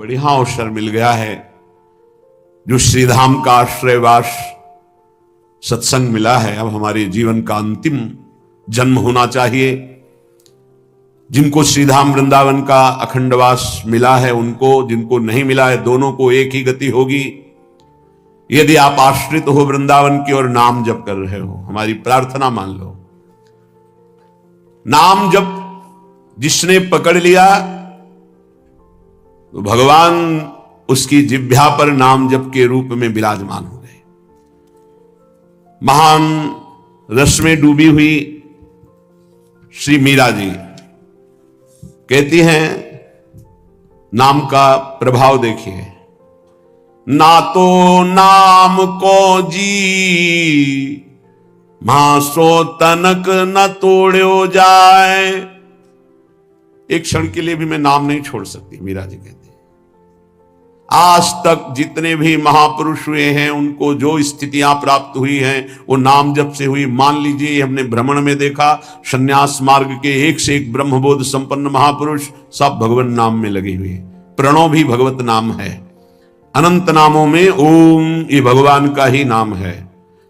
बढ़िया अवसर मिल गया है। जो श्रीधाम का आश्रयवास सत्संग मिला है, अब हमारे जीवन का अंतिम जन्म होना चाहिए। जिनको श्रीधाम वृंदावन का अखंडवास मिला है उनको, जिनको नहीं मिला है दोनों को एक ही गति होगी। यदि आप आश्रित हो वृंदावन की और नाम जप कर रहे हो, हमारी प्रार्थना मान लो। नाम जप जिसने पकड़ लिया तो भगवान उसकी जिह्वा पर नाम जप के रूप में विराजमान हो गए। महान रस में डूबी हुई श्री मीरा जी कहती हैं, नाम का प्रभाव देखिए। ना तो नाम को जी मासो तनक न तोड़ो जाए। एक क्षण के लिए भी मैं नाम नहीं छोड़ सकती, मीरा जी कहती है। आज तक जितने भी महापुरुष हुए हैं उनको जो स्थितियां प्राप्त हुई हैं वो नाम जप से हुई। मान लीजिए हमने भ्रमण में देखा, संन्यास मार्ग के एक से एक ब्रह्मबोध संपन्न महापुरुष सब भगवान नाम में लगे हुए। प्रणव भी भगवत नाम है। अनंत नामों में ओम ये भगवान का ही नाम है,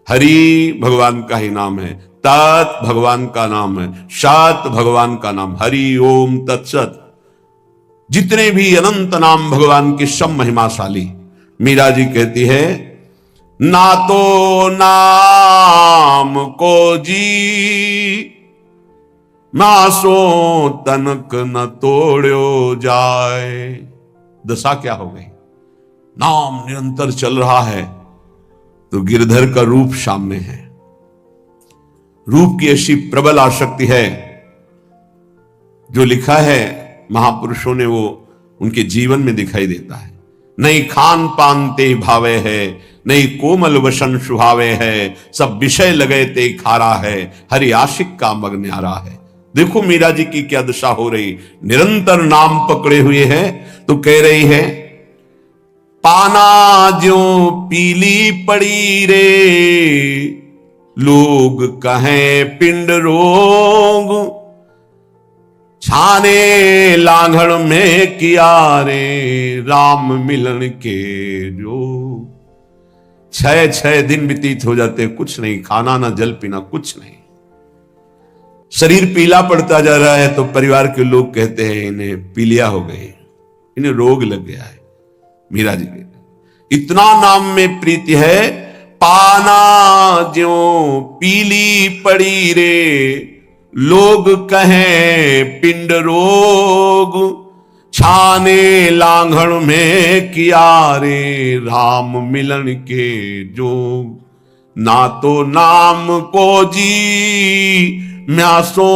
हरि भगवान का ही नाम है, तत् भगवान का नाम है, सत भगवान का नाम, हरि ओम तत्सत। जितने भी अनंत नाम भगवान के सब महिमाशाली। मीरा जी कहती है, ना तो नाम को जी मासो तनक न तोड़ो जाए। दशा क्या हो गई? नाम निरंतर चल रहा है तो गिरधर का रूप सामने है। रूप की ऐसी प्रबल आसक्ति है, जो लिखा है महापुरुषों ने वो उनके जीवन में दिखाई देता है। नहीं खान पान ते भावे है, नहीं कोमल वसन सुहावे है, सब विषय लगे ते खारा है, हरि आशिक का मग न्यारा है। देखो मीरा जी की क्या दशा हो रही, निरंतर नाम पकड़े हुए है। तो कह रही है, पाना ज्यो पीली पड़ी रे, लोग कहें पिंड रोग, छाने लांघड़ में किया रे, राम मिलन के जो। 6 दिन व्यतीत हो जाते, कुछ नहीं, खाना ना जल पीना, कुछ नहीं। शरीर पीला पड़ता जा रहा है तो परिवार के लोग कहते हैं इन्हें पीलिया हो गई, इन्हें रोग लग गया है। मीरा जी कहते इतना नाम में प्रीति है। पाना ज्यो पीली पड़ी रे, लोग कहें पिंड रोग, छाने लांघड़ में किया रे, राम मिलन के जोग। ना तो नाम को जी म्यासो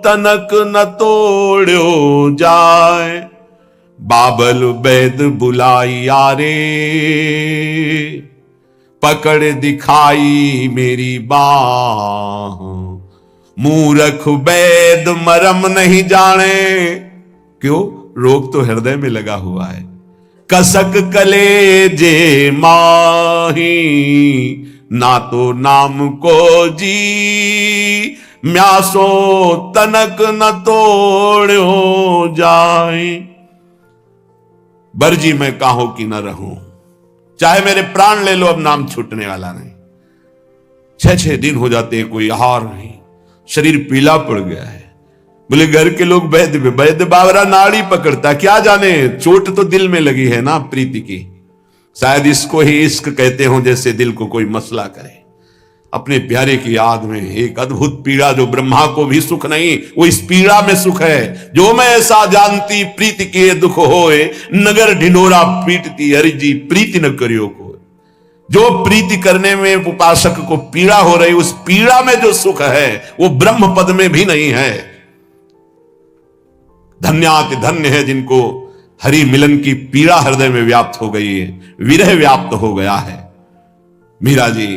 तनक न तोड़ो जाए, बाबल वैद बुलाई आरे, पकड़ दिखाई मेरी बाह, मूर्ख वैद मरम नहीं जाने। क्यों? रोग तो हृदय में लगा हुआ है। कसक कलेजे माही, ना तो नाम को जी म्यासो तनक न तोड़ो जाए। बरजी मैं काहो की न रहूं, चाहे मेरे प्राण ले लो, अब नाम छूटने वाला नहीं। 6 दिन हो जाते, कोई आहार नहीं, शरीर पीला पड़ गया है। बोले घर के लोग वैद्य बावरा नाड़ी पकड़ता, क्या जाने चोट तो दिल में लगी है ना प्रीति की। शायद इसको ही इश्क कहते हो, जैसे दिल को कोई मसला करे। अपने प्यारे की याद में एक अद्भुत पीड़ा, जो ब्रह्मा को भी सुख नहीं, वो इस पीड़ा में सुख है। जो मैं ऐसा जानती प्रीति के दुख होए, नगर ढिंढोरा पीटती हरि जी प्रीति न करियो को। जो प्रीति करने में उपासक को पीड़ा हो रही, उस पीड़ा में जो सुख है वो ब्रह्म पद में भी नहीं है। धन्याति धन्य है जिनको हरि मिलन की पीड़ा हृदय में व्याप्त हो गई है, विरह व्याप्त हो गया है। मीरा जी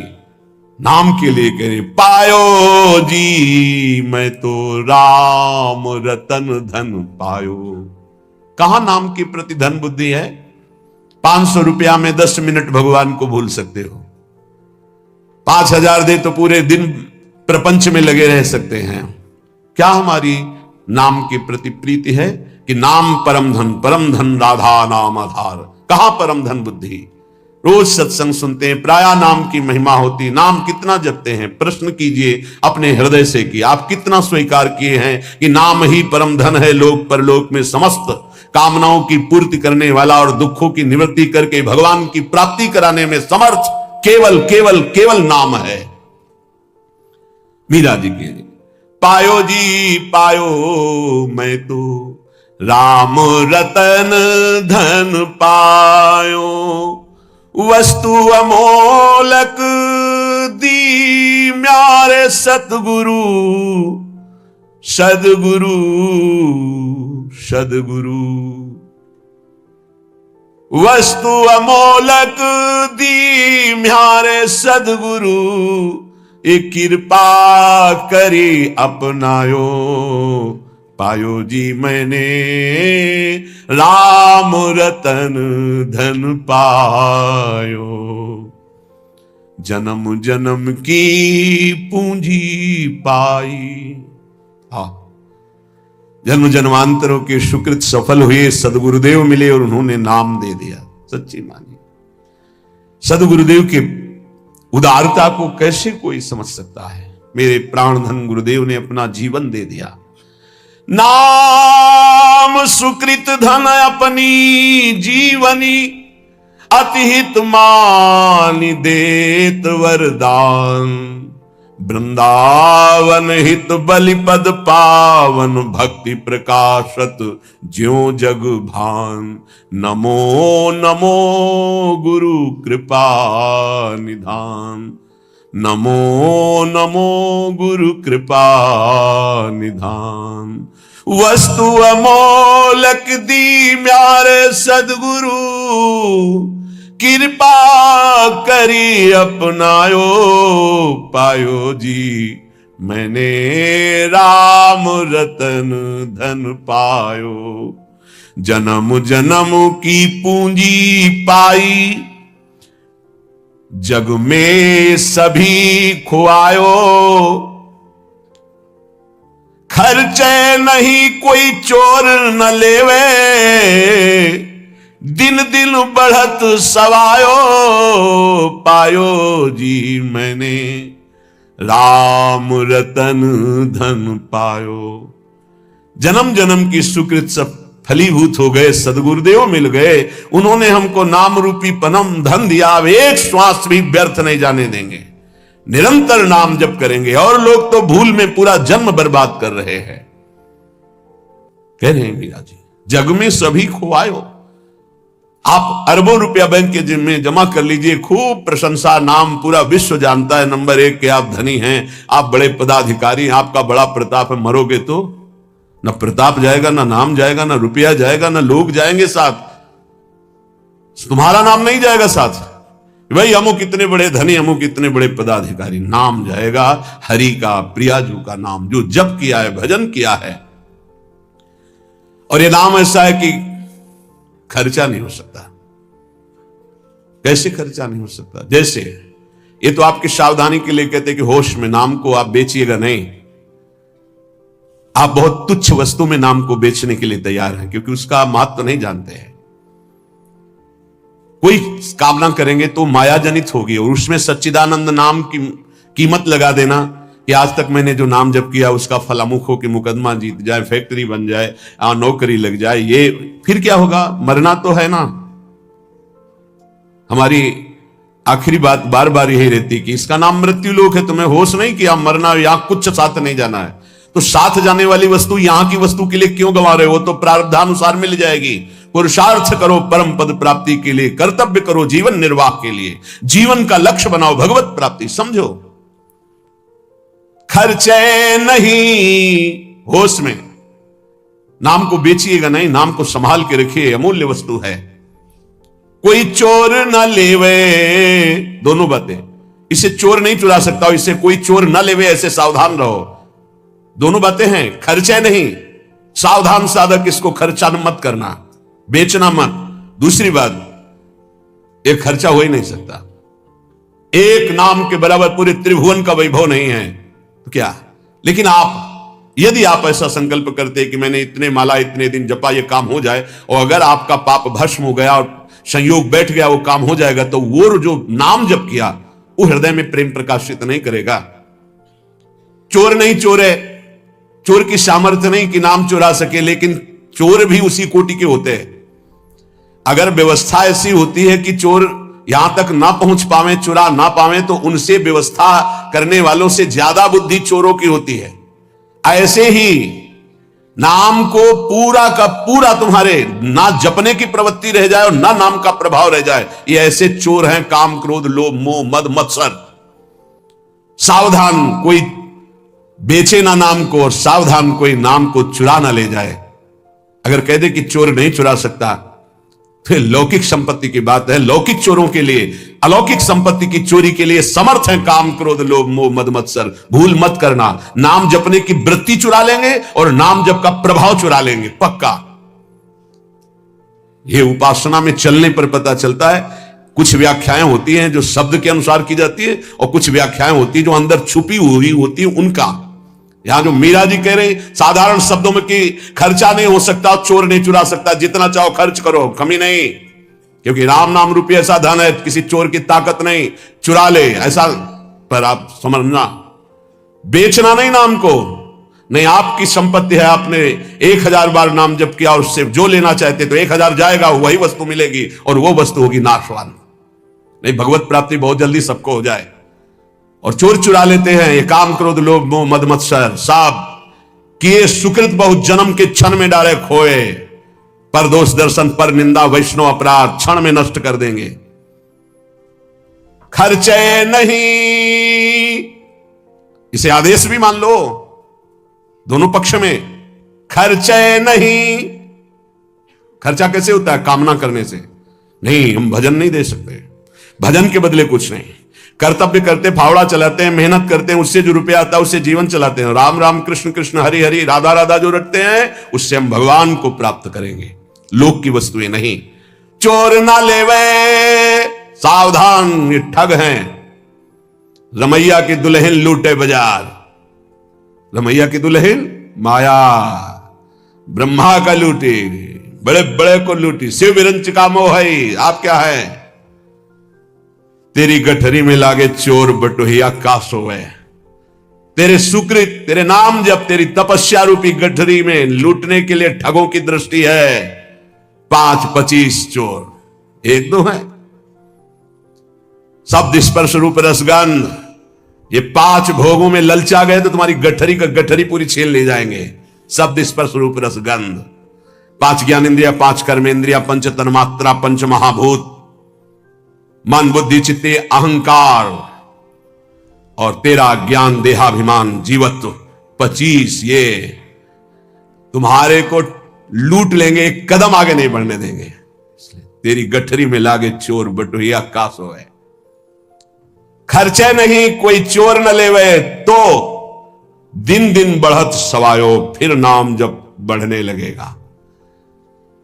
नाम के लिए कह रही, पायो जी मैं तो राम रतन धन पायो। कहां नाम के प्रति धन बुद्धि है? 500 रुपया में 10 मिनट भगवान को भूल सकते हो। 5000 दे तो पूरे दिन प्रपंच में लगे रह सकते हैं। क्या हमारी नाम के प्रति प्रीति है कि नाम परम धन राधा नाम आधार। कहां परम धन बुद्धि? रोज सत्संग सुनते हैं, प्राया नाम की महिमा होती, नाम कितना जपते हैं? प्रश्न कीजिए अपने हृदय से कि आप कितना स्वीकार किए हैं कि नाम ही परम धन है, लोक परलोक में समस्त कामनाओं की पूर्ति करने वाला और दुखों की निवृत्ति करके भगवान की प्राप्ति कराने में समर्थ केवल केवल केवल नाम है। मीरा जी के पायो जी पायो मैं तो राम रतन धन पायो, वस्तु अमोलक दी म्यारे सतगुरु सदगुरु सदगुरु। वस्तु अमोलक दी म्यारे सदगुरु, एक कृपा करी अपनायो, पायो जी मैंने राम रतन धन पायो। जन्म जन्म की पूंजी पाई। हाँ, जन्म जन्मांतरों के सुकृत सफल हुए, सदगुरुदेव मिले और उन्होंने नाम दे दिया। सच्ची मानी सदगुरुदेव के उदारता को कैसे कोई समझ सकता है? मेरे प्राणधन गुरुदेव ने अपना जीवन दे दिया। नाम सुकृत धन अपनी जीवनी, अतिहित मानि देत वरदान। वृंदावन हित बलिपद पावन, भक्ति प्रकाशत ज्यों जग भान। नमो नमो गुरु कृपा निधान, नमो नमो गुरु कृपा निधान। वस्तु अमोलक दी म्यारे सदगुरु, कृपा करी अपनायो, पायो जी मैंने राम रतन धन पायो। जन्म जन्म की पूंजी पाई, जग में सभी खुआयो। खर्चे नहीं कोई चोर न लेवे, दिन दिन बढ़त सवायो, पायो जी मैंने राम रतन धन पायो। जन्म जन्म की सुकृत सब फलीभूत हो गए, सदगुरुदेव मिल गए, उन्होंने हमको नाम रूपी परम धन दिया। अब एक श्वास भी व्यर्थ नहीं जाने देंगे, निरंतर नाम जप करेंगे। और लोग तो भूल में पूरा जन्म बर्बाद कर रहे हैं। कह रहे हैं मीरा जी, जग में सभी खुआयो। आप अरबों रुपया बैंक के जिम्मे जमा कर लीजिए, खूब प्रशंसा, नाम पूरा विश्व जानता है, नंबर 1 के आप धनी हैं, आप बड़े पदाधिकारी हैं, आपका बड़ा प्रताप है। मरोगे तो न प्रताप जाएगा, न नाम जाएगा, न रुपया जाएगा, न लोग जाएंगे साथ, तुम्हारा नाम नहीं जाएगा साथ। भाई हमो कितने बड़े धनी, हमो कितने बड़े पदाधिकारी, नाम जाएगा हरि का, प्रियाजू का नाम, जो जप किया है, भजन किया है। और ये नाम ऐसा है कि खर्चा नहीं हो सकता। कैसे खर्चा नहीं हो सकता? जैसे ये तो आपकी सावधानी के लिए कहते हैं कि होश में नाम को आप बेचिएगा नहीं। आप बहुत तुच्छ वस्तु में नाम को बेचने के लिए तैयार हैं, क्योंकि उसका महत्व नहीं जानते हैं। कोई कामना करेंगे तो माया जनित होगी, और उसमें सच्चिदानंद नाम की कीमत लगा देना कि आज तक मैंने जो नाम जप किया उसका फलामुख हो कि मुकदमा जीत जाए, फैक्ट्री बन जाए, नौकरी लग जाए, ये फिर क्या होगा? मरना तो है ना। हमारी आखिरी बात बार बार यही रहती कि इसका नाम मृत्यु लोक है, तुम्हें होश नहीं कि आप मरना, यहां कुछ साथ नहीं जाना है। तो साथ जाने वाली वस्तु यहां की वस्तु के लिए क्यों गंवा रहे हो? तो प्रारब्धानुसार मिल जाएगी। पुरुषार्थ करो परम पद प्राप्ति के लिए, कर्तव्य करो जीवन निर्वाह के लिए, जीवन का लक्ष्य बनाओ भगवत प्राप्ति समझो। खर्चे नहीं होश में, नाम को बेचिएगा नहीं, नाम को संभाल के रखिए, अमूल्य वस्तु है। कोई चोर न लेवे, दोनों बातें, इसे चोर नहीं चुरा सकता, इसे कोई चोर न लेवे, ऐसे सावधान रहो। दोनों बातें हैं, खर्चे नहीं, सावधान साधक, इसको खर्चा मत करना, बेचना मत। दूसरी बात, एक खर्चा हो ही नहीं सकता। एक नाम के बराबर पूरे त्रिभुवन का वैभव नहीं है तो क्या? लेकिन आप यदि आप ऐसा संकल्प करते कि मैंने इतने माला इतने दिन जपा, ये काम हो जाए, और अगर आपका पाप भस्म हो गया और संयोग बैठ गया, वो काम हो जाएगा, तो वो जो नाम जप किया वो हृदय में प्रेम प्रकाशित नहीं करेगा। चोर नहीं चोरे, चोर की सामर्थ्य नहीं कि नाम चुरा सके, लेकिन चोर भी उसी कोटि के होते हैं। अगर व्यवस्था ऐसी होती है कि चोर यहां तक ना पहुंच पावे, चुरा ना पावे, तो उनसे व्यवस्था करने वालों से ज्यादा बुद्धि चोरों की होती है। ऐसे ही नाम को पूरा का पूरा तुम्हारे ना जपने की प्रवृत्ति रह जाए और ना नाम का प्रभाव रह जाए, ये ऐसे चोर हैं, काम क्रोध लोभ मोह मद मत्सर। सावधान कोई बेचे ना नाम को, और सावधान कोई नाम को चुरा ना ले जाए। अगर कह दे कि चोर नहीं चुरा सकता, तो लौकिक संपत्ति की बात है। लौकिक चोरों के लिए, अलौकिक संपत्ति की चोरी के लिए समर्थ है काम क्रोध लोभ मोह मद मत्सर। भूल मत करना, नाम जपने की वृत्ति चुरा लेंगे और नाम जप का प्रभाव चुरा लेंगे, पक्का। यह उपासना में चलने पर पता चलता है। कुछ व्याख्याएं होती हैं जो शब्द के अनुसार की जाती है, और कुछ व्याख्याएं होती है जो अंदर छुपी हुई होती है उनका। यहां जो मीरा जी कह रहे साधारण शब्दों में कि खर्चा नहीं हो सकता, चोर नहीं चुरा सकता, जितना चाहो खर्च करो, कमी नहीं, क्योंकि राम नाम रूपी ऐसा धन है, किसी चोर की ताकत नहीं, चुरा ले ऐसा। पर आप समझना, बेचना नहीं नाम को, नहीं आपकी संपत्ति है, आपने 1000 बार नाम जप किया, उससे जो लेना चाहते तो 1000 जाएगा, वही वस्तु मिलेगी, और वो वस्तु होगी नाशवान। नहीं, भगवत प्राप्ति बहुत जल्दी सबको हो जाए। और चोर चुरा लेते हैं ये काम क्रोध लोभ मोह मद मत्सर, साब किए सुकृत बहुत जन्म के क्षण में डाले खोए, पर दोष दर्शन पर निंदा वैष्णव अपराध क्षण में नष्ट कर देंगे। खर्चे नहीं, इसे आदेश भी मान लो दोनों पक्ष में। खर्चे नहीं, खर्चा कैसे होता है? कामना करने से। नहीं, हम भजन नहीं दे सकते, भजन के बदले कुछ नहीं। कर्तव्य करते, फावड़ा चलाते हैं, मेहनत करते हैं, उससे जो रुपया आता है उससे जीवन चलाते हैं। राम राम कृष्ण कृष्ण हरि हरि राधा राधा जो रटते हैं, उससे हम भगवान को प्राप्त करेंगे, लोक की वस्तुएं नहीं। चोर ना लेवे, सावधान, ये ठग हैं। रमैया की दुल्हन लूटे बाजार, रमैया की दुल्हन माया, ब्रह्मा का लूटी, बड़े बड़े को लूटी, शिव विरंच का मोह है। आप क्या है? तेरी गठरी में लागे चोर बटोहिया का सोवे। तेरे सुकृत, तेरे नाम जब तेरी तपस्या रूपी गठरी में लूटने के लिए ठगों की दृष्टि है। 5-25 चोर, 1-2 है। शब्द स्पर्श रूप रसगंध, ये 5 भोगों में ललचा गए तो तुम्हारी गठरी का गठरी पूरी छीन ले जाएंगे। शब्द स्पर्श रूप रसगंध, 5 ज्ञानेन्द्रिया, 5 कर्मेंद्रिया, 5 तन्मात्रा, 5 महाभूत, मन बुद्धि चित्ते अहंकार, और तेरा ज्ञान देहाभिमान जीवत्व 25, ये तुम्हारे को लूट लेंगे, एक कदम आगे नहीं बढ़ने देंगे। तेरी गठरी में लागे चोर बटोहिया का सोए। खर्चे नहीं कोई चोर न लेवे, तो दिन दिन बढ़त सवायो, फिर नाम जब बढ़ने लगेगा।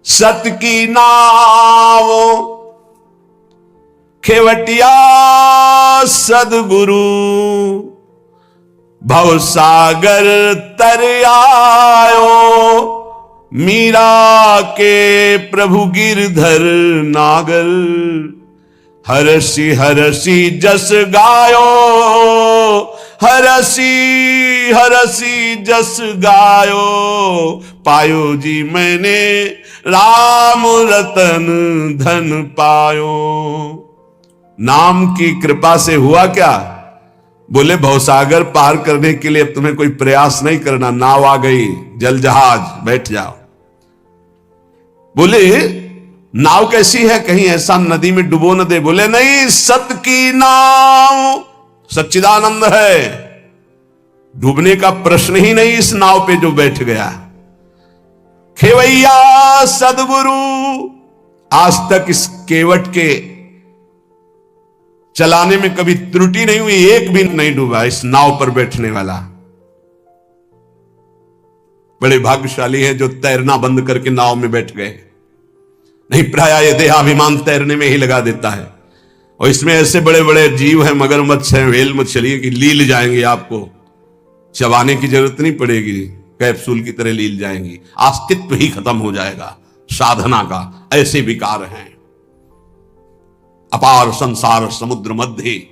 सत की नाव खेवटिया सदगुरु, भवसागर तर आयो, मीरा के प्रभु गिरधर नागर, हरसी हरसी जस गायो, हरसी हरसी जस गायो, पायो जी मैंने राम रतन धन पायो। नाम की कृपा से हुआ क्या? बोले भवसागर पार करने के लिए अब तुम्हें कोई प्रयास नहीं करना, नाव आ गई, जल जहाज, बैठ जाओ। बोले नाव कैसी है, कहीं ऐसा नदी में डुबो न दे। बोले नहीं, सत की नाव सच्चिदानंद है, डूबने का प्रश्न ही नहीं इस नाव पे जो बैठ गया। खेवैया सदगुरु, आज तक इस केवट के चलाने में कभी त्रुटि नहीं हुई, एक भी नहीं डूबा इस नाव पर बैठने वाला। बड़े भाग्यशाली हैं जो तैरना बंद करके नाव में बैठ गए। नहीं, प्राय ये देहाभिमान तैरने में ही लगा देता है। और इसमें ऐसे बड़े बड़े जीव हैं, मगरमच्छ हैं, व्हेल मछली की लील जाएंगे, आपको चबाने की जरूरत नहीं पड़ेगी। कैप्सूल की तरह लील जाएंगी, अस्तित्व ही खत्म हो जाएगा साधना का। ऐसे विकार हैं। अपार संसार समुद्र मध्य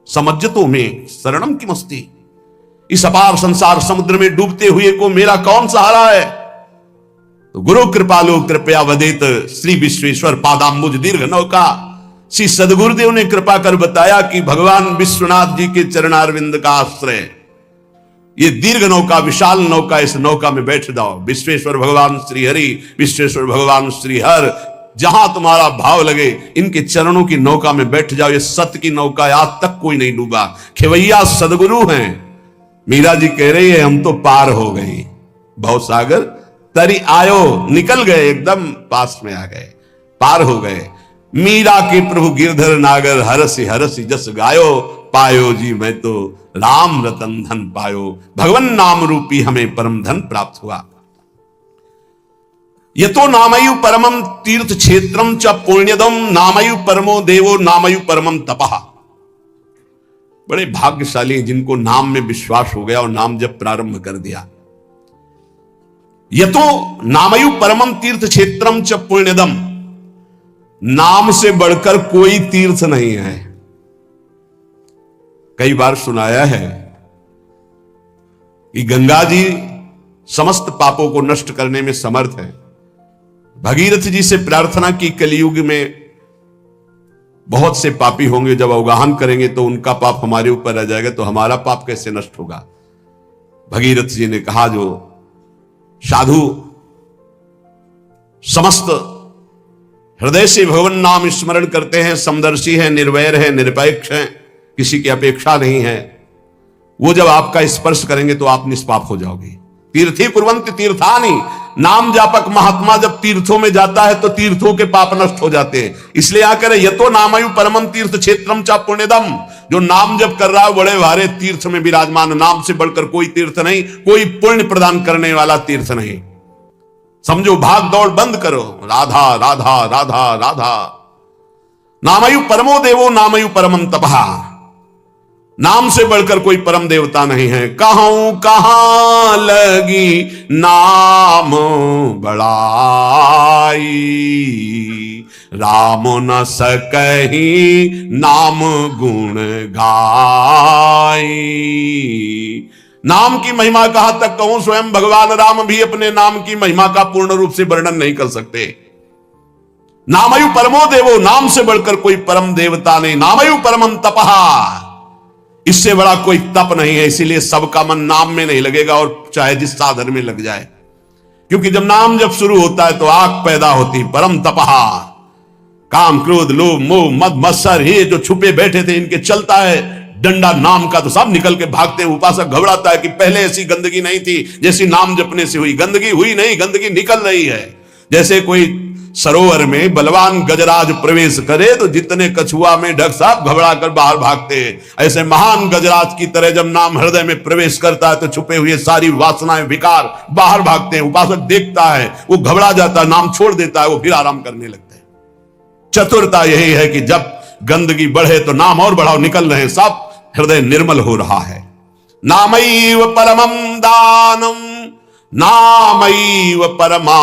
समज्जतों में शरणम की मस्ती। इस अपार संसार समुद्र में डूबते हुए को मेरा कौन सहारा है? तो गुरु कृपालु कृपया वदेत श्री विश्वेश्वर पादाम्बुज दीर्घ नौका। श्री सदगुरुदेव ने कृपा कर बताया कि भगवान विश्वनाथ जी के चरणारविंद का आश्रय ये दीर्घ नौका, विशाल नौका, इस नौका में बैठ जाओ। विश्वेश्वर भगवान श्री हरि, विश्वेश्वर भगवान श्री हर, जहां तुम्हारा भाव लगे इनके चरणों की नौका में बैठ जाओ। ये सत्य की नौका, आज तक कोई नहीं डूबा। खेवैया सदगुरु हैं। मीरा जी कह रही है हम तो पार हो गई भव सागर तरी आयो, निकल गए, एकदम पास में आ गए, पार हो गए। मीरा के प्रभु गिरधर नागर हरसि हरसि जस गायो, पायो जी मैं तो राम रतन धन पायो। भगवन नाम रूपी हमें परम धन प्राप्त हुआ। यतो नामयु परमम तीर्थ क्षेत्रम च पुण्यदम, नामयु परमो देवो नामयु परमम तपः। बड़े भाग्यशाली जिनको नाम में विश्वास हो गया और नाम जब प्रारंभ कर दिया। यतो नामयु परमम तीर्थ क्षेत्रम च पुण्यदम, नाम से बढ़कर कोई तीर्थ नहीं है। कई बार सुनाया है कि गंगा जी समस्त पापों को नष्ट करने में समर्थ है। भगीरथ जी से प्रार्थना की कलयुग में बहुत से पापी होंगे, जब अवगाहन करेंगे तो उनका पाप हमारे ऊपर आ जाएगा, तो हमारा पाप कैसे नष्ट होगा? भगीरथ जी ने कहा जो साधु समस्त हृदय से भगवान नाम स्मरण करते हैं, समदर्शी है, निर्वैर है, निरपेक्ष है, किसी की अपेक्षा नहीं है, वो जब आपका स्पर्श करेंगे तो आप निष्पाप हो जाओगे। तीर्थी कुर्वन्ति तीर्थानि, नाम जापक महात्मा जब तीर्थों में जाता है तो तीर्थों के पाप नष्ट हो जाते हैं। इसलिए आकर यतो नामयु परमम तीर्थ क्षेत्रम चा पुण्यदम, जो नाम जब कर रहा है बड़े भारे तीर्थ में विराजमान। नाम से बढ़कर कोई तीर्थ नहीं, कोई पुण्य प्रदान करने वाला तीर्थ नहीं। समझो, भाग दौड़ बंद करो, राधा राधा राधा राधा। नामयु परमो देवो नामयु परमम तपः, नाम से बढ़कर कोई परम देवता नहीं है। कहूं कहां लगी नाम बड़ाई, राम न सकही नाम गुण गाई। नाम की महिमा कहां तक कहूं, स्वयं भगवान राम भी अपने नाम की महिमा का पूर्ण रूप से वर्णन नहीं कर सकते। नामयु परमो देवो, नाम से बढ़कर कोई परम देवता नहीं। नामयु परमम तपः, इससे बड़ा कोई तप नहीं है। इसीलिए सबका मन नाम में नहीं लगेगा, और चाहे जिस साधन में लग जाए, क्योंकि जब नाम जब शुरू होता है तो आग पैदा होती। परम तपः, काम क्रोध लोभ मोह मद मत्सर, ये जो छुपे बैठे थे इनके चलता है डंडा नाम का, तो सब निकल के भागते हैं। उपासक घबराता है कि पहले ऐसी गंदगी नहीं थी जैसी नाम जपने से हुई। गंदगी हुई नहीं, गंदगी निकल रही है। जैसे कोई सरोवर में बलवान गजराज प्रवेश करे तो जितने कछुआ में ढक साहब घबरा कर बाहर भागते हैं, ऐसे महान गजराज की तरह जब नाम हृदय में प्रवेश करता है तो छुपे हुए सारी वासनाएं विकार बाहर भागते हैं। उपासक देखता है, वो घबरा जाता है, नाम छोड़ देता है, वो फिर आराम करने लगता है। चतुरता यही है कि जब गंदगी बढ़े तो नाम और बढ़ाओ, निकल रहे हैं, सब हृदय निर्मल हो रहा है। नामैव परमं दानम, नामैव परमा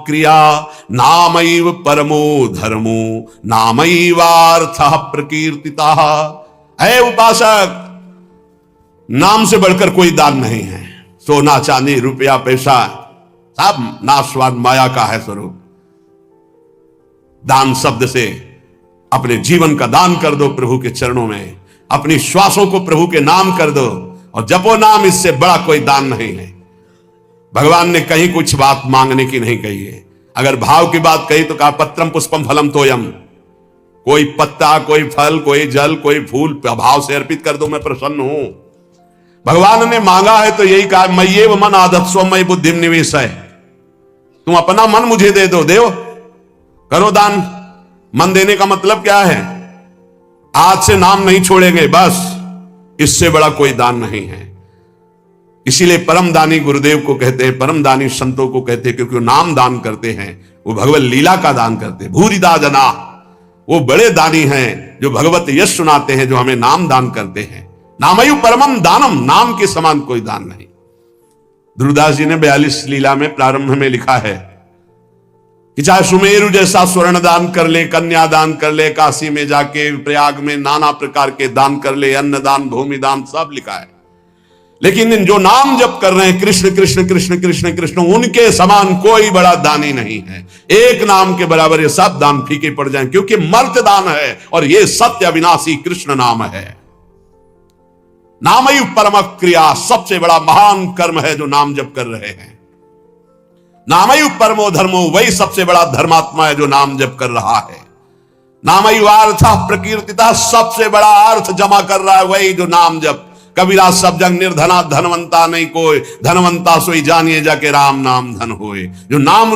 क्रिया, नामैव परमो धर्मो, नामैवार्थः प्रकीर्तितः। है उपासक, नाम से बढ़कर कोई दान नहीं है। सोना चांदी रुपया पैसा सब नाशवान माया का है स्वरूप। दान शब्द से अपने जीवन का दान कर दो प्रभु के चरणों में, अपनी श्वासों को प्रभु के नाम कर दो और जपो नाम, इससे बड़ा कोई दान नहीं है। भगवान ने कहीं कुछ बात मांगने की नहीं कही है। अगर भाव की बात कही तो कहा पत्रम पुष्पम फलम तोयम, कोई पत्ता कोई फल कोई जल कोई फूल भाव से अर्पित कर दो, मैं प्रसन्न हूं। भगवान ने मांगा है तो यही कहा, मय्येव मन आदत्स्व मयि बुद्धिम निवेशय, तुम अपना मन मुझे दे दो, देव करो दान। मन देने का मतलब क्या है? आज से नाम नहीं छोड़ेंगे, बस, इससे बड़ा कोई दान नहीं है। इसीलिए परम दानी गुरुदेव को कहते हैं, परम दानी संतों को कहते हैं, क्योंकि वो नाम दान करते हैं, वो भगवत लीला का दान करते हैं। भूरिदा जना, वो बड़े दानी हैं जो भगवत यश सुनाते हैं, जो हमें नाम दान करते हैं। नामयु परमम दानम, नाम के समान कोई दान नहीं। ध्रुवदास जी ने 42 लीला में प्रारंभ में लिखा है कि चाहे सुमेरु जैसा स्वर्ण दान कर ले, कन्या दान कर ले, काशी में जाके प्रयाग में नाना प्रकार के दान कर ले, अन्न दान, भूमि दान, सब लिखा है। लेकिन जो नाम जप कर रहे हैं कृष्ण कृष्ण कृष्ण कृष्ण कृष्ण, उनके समान कोई बड़ा दानी नहीं है। एक नाम के बराबर ये सब दान फीके पड़ जाएं, क्योंकि मर्त दान है और ये सत्य अविनाशी कृष्ण नाम है। नाम ही परम क्रिया, सबसे बड़ा महान कर्म है जो नाम जप कर रहे हैं। नामयु परमो धर्मो, वही सबसे बड़ा धर्मात्मा है जो नाम जप कर रहा है। नामयु अर्थ प्रकीर्तिता, सबसे बड़ा अर्थ जमा कर रहा है वही जो नाम जप। कबीरा सब जग निर्धना, धनवंता नहीं कोई, धनवंता सोई जानिए जाके राम नाम धन होए। जो नाम